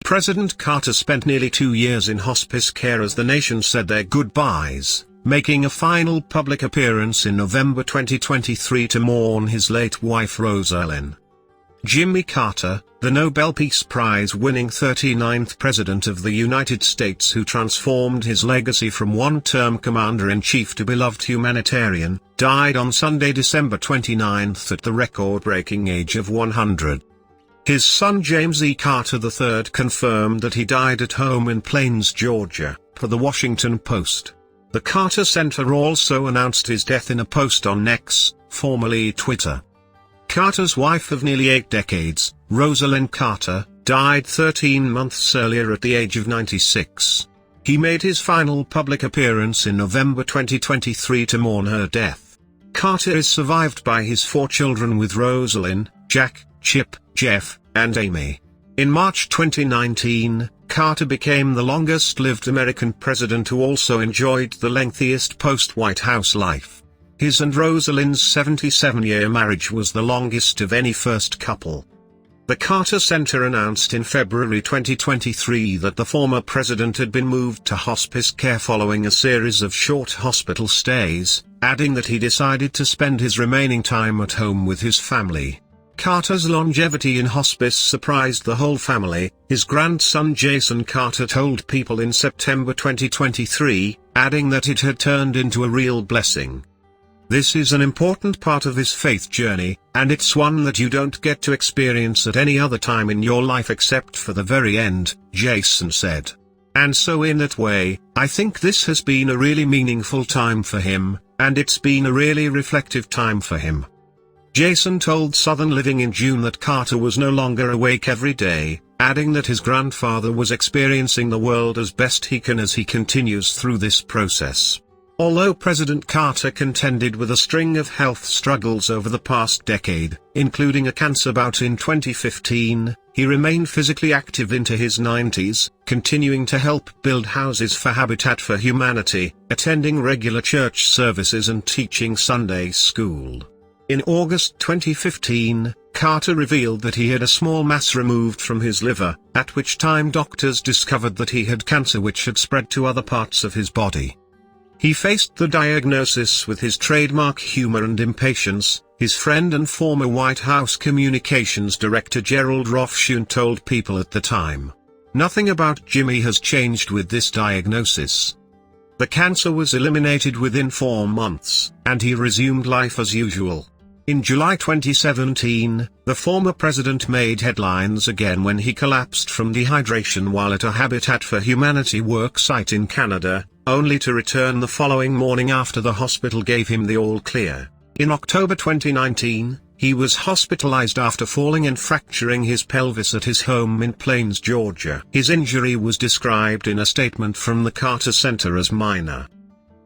President Carter spent nearly 2 years in hospice care as the nation said their goodbyes, making a final public appearance in November 2023 to mourn his late wife Rosalind. Jimmy Carter, the Nobel Peace Prize-winning 39th President of the United States who transformed his legacy from one-term commander-in-chief to beloved humanitarian, died on Sunday, December 29 at the record-breaking age of 100. His son James E. Carter III confirmed that he died at home in Plains, Georgia, per the Washington Post. The Carter Center also announced his death in a post on X, formerly Twitter. Carter's wife of nearly 8 decades, Rosalind Carter, died 13 months earlier at the age of 96. He made his final public appearance in November 2023 to mourn her death. Carter is survived by his 4 children with Rosalind, Jack, Chip, Jeff, and Amy. In March 2019, Carter became the longest-lived American president who also enjoyed the lengthiest post-White House life. His and Rosalind's 77-year marriage was the longest of any first couple. The Carter Center announced in February 2023 that the former president had been moved to hospice care following a series of short hospital stays, adding that he decided to spend his remaining time at home with his family. Carter's longevity in hospice surprised the whole family, his grandson Jason Carter told People in September 2023, adding that it had turned into a real blessing. This is an important part of his faith journey, and it's one that you don't get to experience at any other time in your life except for the very end, Jason said. And so in that way, I think this has been a really meaningful time for him, and it's been a really reflective time for him. Jason told Southern Living in June that Carter was no longer awake every day, adding that his grandfather was experiencing the world as best he can as he continues through this process. Although President Carter contended with a string of health struggles over the past decade, including a cancer bout in 2015, he remained physically active into his 90s, continuing to help build houses for Habitat for Humanity, attending regular church services and teaching Sunday school. In August 2015, Carter revealed that he had a small mass removed from his liver, at which time doctors discovered that he had cancer which had spread to other parts of his body. He faced the diagnosis with his trademark humor and impatience. His friend and former White House Communications Director Gerald Rofshoon told People at the time, "Nothing about Jimmy has changed with this diagnosis. The cancer was eliminated within 4 months, and he resumed life as usual." In July 2017, the former president made headlines again when he collapsed from dehydration while at a Habitat for Humanity work site in Canada, only to return the following morning after the hospital gave him the all-clear. In October 2019, he was hospitalized after falling and fracturing his pelvis at his home in Plains, Georgia. His injury was described in a statement from the Carter Center as minor.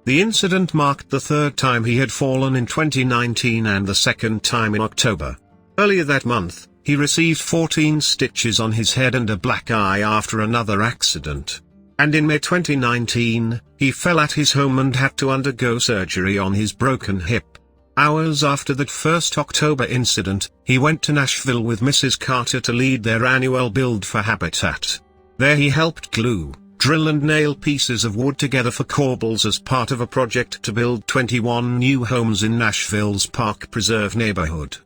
The incident marked the 3rd time he had fallen in 2019 and the 2nd time in October. Earlier that month, he received 14 stitches on his head and a black eye after another accident. And in May 2019, he fell at his home and had to undergo surgery on his broken hip. Hours after that first October incident, he went to Nashville with Mrs. Carter to lead their annual Build for Habitat. There he helped glue, drill and nail pieces of wood together for corbels as part of a project to build 21 new homes in Nashville's Park Preserve neighborhood.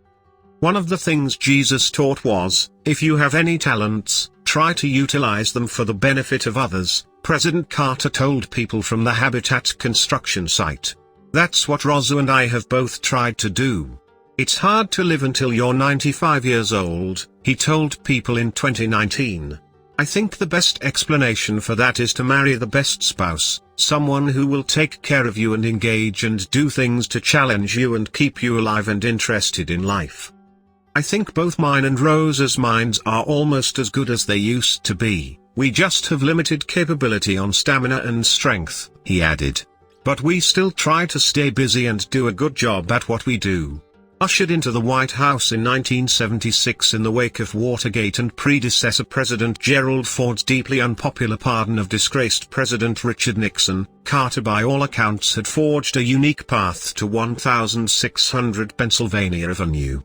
One of the things Jesus taught was, if you have any talents, try to utilize them for the benefit of others, President Carter told People from the Habitat construction site. That's what Rosa and I have both tried to do. It's hard to live until you're 95 years old, he told People in 2019. I think the best explanation for that is to marry the best spouse, someone who will take care of you and engage and do things to challenge you and keep you alive and interested in life. I think both mine and Rosa's minds are almost as good as they used to be, we just have limited capability on stamina and strength, he added. But we still try to stay busy and do a good job at what we do. Ushered into the White House in 1976 in the wake of Watergate and predecessor President Gerald Ford's deeply unpopular pardon of disgraced President Richard Nixon, Carter by all accounts had forged a unique path to 1600 Pennsylvania Avenue.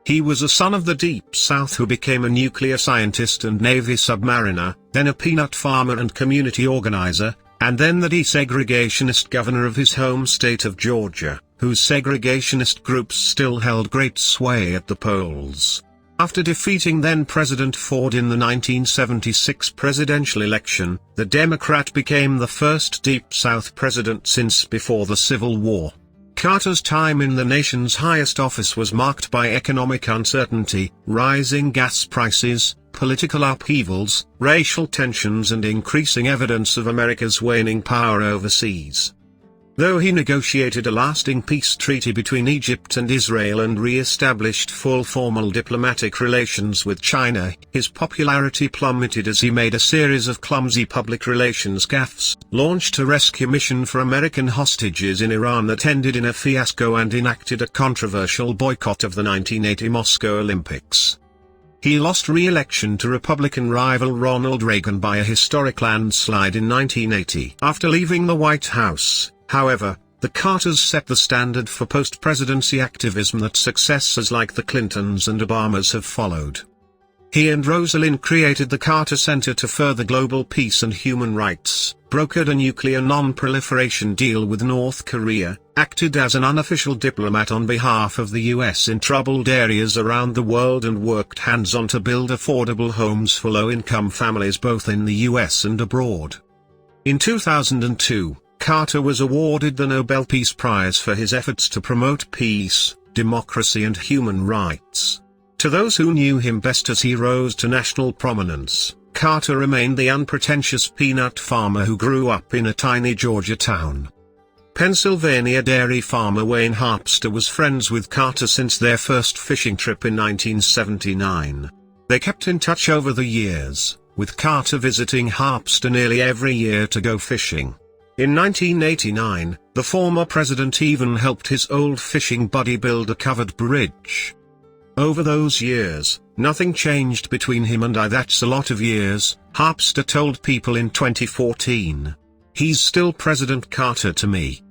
He was a son of the Deep South who became a nuclear scientist and Navy submariner, then a peanut farmer and community organizer, and then the desegregationist governor of his home state of Georgia, whose segregationist groups still held great sway at the polls. After defeating then-President Ford in the 1976 presidential election, the Democrat became the first Deep South president since before the Civil War. Carter's time in the nation's highest office was marked by economic uncertainty, rising gas prices, political upheavals, racial tensions and increasing evidence of America's waning power overseas. Though he negotiated a lasting peace treaty between Egypt and Israel and re-established full formal diplomatic relations with China, his popularity plummeted as he made a series of clumsy public relations gaffes, launched a rescue mission for American hostages in Iran that ended in a fiasco, and enacted a controversial boycott of the 1980 Moscow Olympics. He lost re-election to Republican rival Ronald Reagan by a historic landslide in 1980. After leaving the White House, however, the Carters set the standard for post-presidency activism that successors like the Clintons and Obamas have followed. He and Rosalind created the Carter Center to further global peace and human rights, brokered a nuclear non-proliferation deal with North Korea, acted as an unofficial diplomat on behalf of the U.S. in troubled areas around the world, and worked hands-on to build affordable homes for low-income families both in the U.S. and abroad. In 2002, Carter was awarded the Nobel Peace Prize for his efforts to promote peace, democracy and human rights. To those who knew him best as he rose to national prominence, Carter remained the unpretentious peanut farmer who grew up in a tiny Georgia town. Pennsylvania dairy farmer Wayne Harpster was friends with Carter since their first fishing trip in 1979. They kept in touch over the years, with Carter visiting Harpster nearly every year to go fishing. In 1989, the former president even helped his old fishing buddy build a covered bridge. Over those years, nothing changed between him and I. That's a lot of years, Harpster told People in 2014. He's still President Carter to me.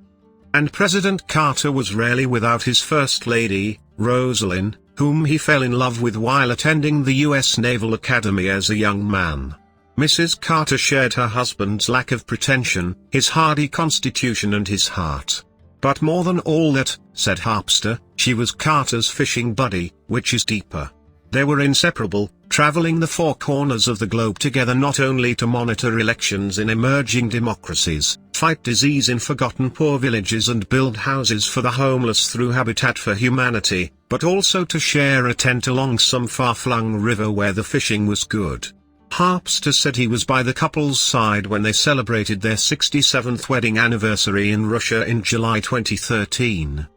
And President Carter was rarely without his First Lady, Rosalind, whom he fell in love with while attending the U.S. Naval Academy as a young man. Mrs. Carter shared her husband's lack of pretension, his hardy constitution and his heart. But more than all that, said Harpster, she was Carter's fishing buddy, which is deeper. They were inseparable, traveling the four corners of the globe together not only to monitor elections in emerging democracies, fight disease in forgotten poor villages and build houses for the homeless through Habitat for Humanity, but also to share a tent along some far-flung river where the fishing was good. Harpster said he was by the couple's side when they celebrated their 67th wedding anniversary in Russia in July 2013.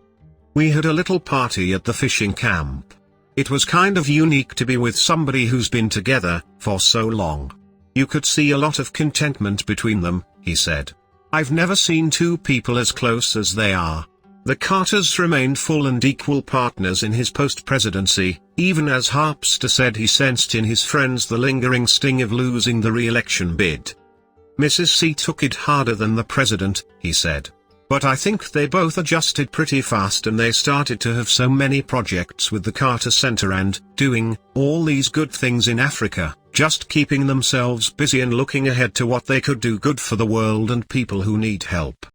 We had a little party at the fishing camp. It was kind of unique to be with somebody who's been together for so long. You could see a lot of contentment between them, he said. I've never seen two people as close as they are. The Carters remained full and equal partners in his post-presidency, even as Harpster said he sensed in his friends the lingering sting of losing the re-election bid. Mrs. C took it harder than the president, he said. But I think they both adjusted pretty fast, and they started to have so many projects with the Carter Center and doing all these good things in Africa, just keeping themselves busy and looking ahead to what they could do good for the world and people who need help.